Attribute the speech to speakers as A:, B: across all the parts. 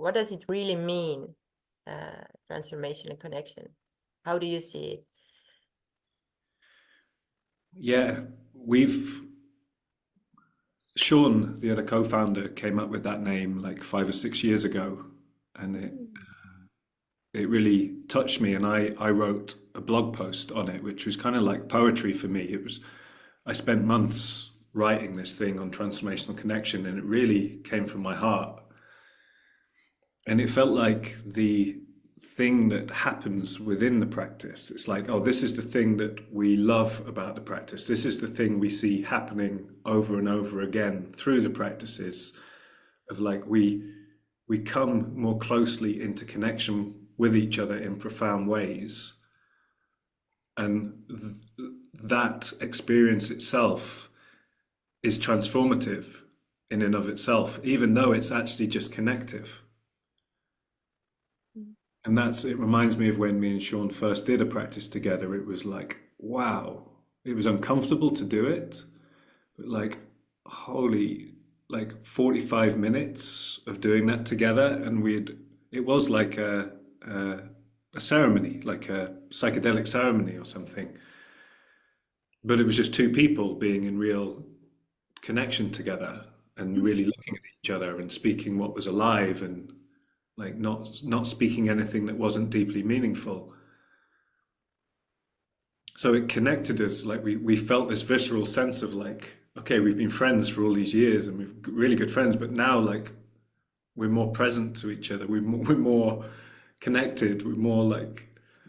A: what does it really mean, transformation and connection? How do you see it?
B: Yeah, Sean, the other co-founder, came up with that name like 5 or 6 years ago, and it really touched me. And I wrote a blog post on it, which was kind of like poetry for me. I spent months writing this thing on transformational connection, and it really came from my heart. And it felt like the thing that happens within the practice. It's like, oh, this is the thing that we love about the practice. This is the thing we see happening over and over again through the practices of like we come more closely into connection with each other in profound ways. And that experience itself is transformative in and of itself, even though it's actually just connective. And it reminds me of when me and Sean first did a practice together. It was like, wow, it was uncomfortable to do it, but like, holy, like 45 minutes of doing that together. And it was like a ceremony, like a psychedelic ceremony or something. But it was just two people being in real connection together and really looking at each other and speaking what was alive and like not speaking anything that wasn't deeply meaningful. So it connected us, like we felt this visceral sense of like, okay, we've been friends for all these years and we're really good friends, but now like we're more present to each other, we're more connected, we're more like,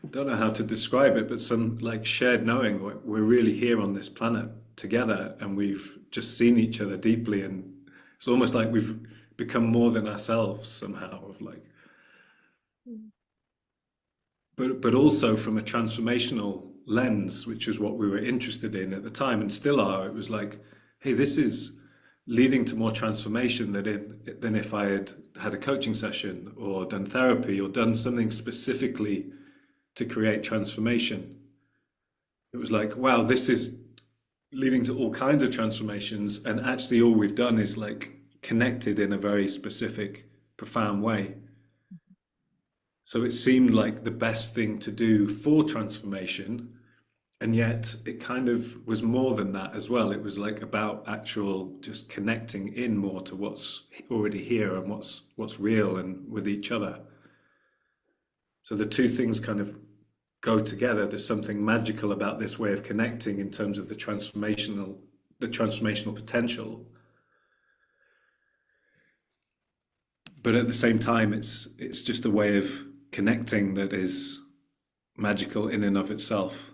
B: don't know how to describe it, but some like shared knowing we're really here on this planet together and we've just seen each other deeply, and it's almost like we've become more than ourselves somehow of like, but also from a transformational lens, which was what we were interested in at the time and still are. It was like, hey, this is leading to more transformation than if I had had a coaching session or done therapy or done something specifically to create transformation. It was like, wow, this is leading to all kinds of transformations, and actually all we've done is like connected in a very specific, profound way. So it seemed like the best thing to do for transformation, and yet it kind of was more than that as well. It was like about actual just connecting in more to what's already here and what's real and with each other. So the two things kind of go together. There's something magical about this way of connecting in terms of the transformational potential. But at the same time, it's just a way of connecting that is magical in and of itself.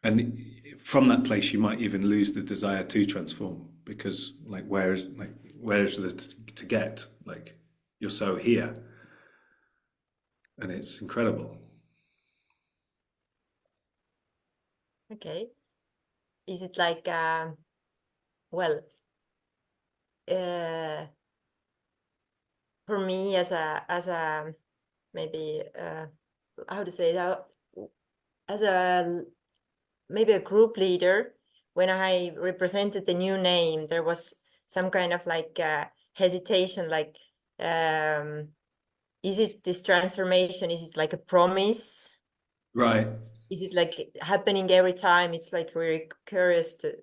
B: And from that place, you might even lose the desire to transform because, like, where's the to get? Like, you're so here, and it's incredible.
A: Okay. Is it like, well, for me as a maybe how to say that, as a maybe a group leader, when I represented the new name, there was some kind of like hesitation, like, is it this transformation? Is it like a promise?
B: Right.
A: Is it like happening every time? It's like very curious to,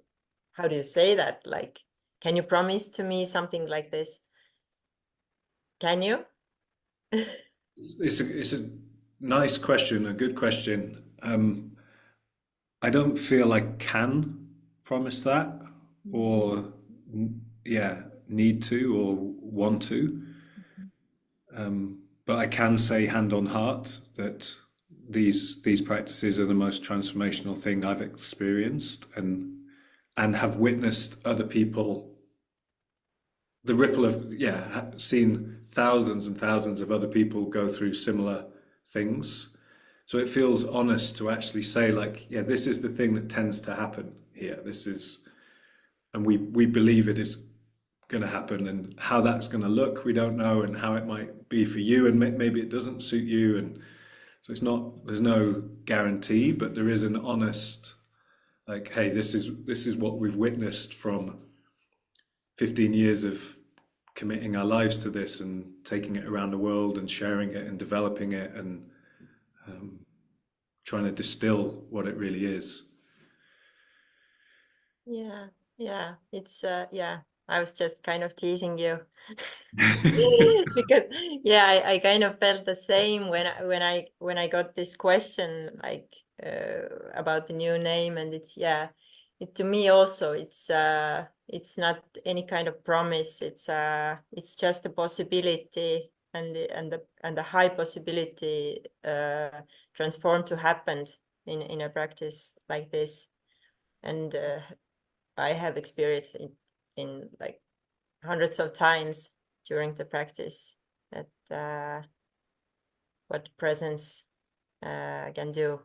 A: how do you say that? Like, can you promise to me something like this? Can you?
B: It's a nice question, a good question. I don't feel I can promise that, or yeah, need to or want to. But I can say hand on heart that these practices are the most transformational thing I've experienced, and have witnessed other people, the ripple of, yeah, seen thousands and thousands of other people go through similar things. So it feels honest to actually say like, yeah, this is the thing that tends to happen here. This is, and we believe it is going to happen, and how that's going to look, we don't know, and how it might be for you, and maybe it doesn't suit you. And so there's no guarantee, but there is an honest, like, hey, this is what we've witnessed from 15 years of committing our lives to this and taking it around the world and sharing it and developing it and trying to distill what it really is.
A: Yeah, it's yeah, I was just kind of teasing you. Because yeah, I kind of felt the same when I got this question, like about the new name. And it's, yeah, to me also, it's not any kind of promise. It's just a possibility, and the high possibility transform to happen in a practice like this. And I have experienced it in like hundreds of times during the practice, that what presence can do.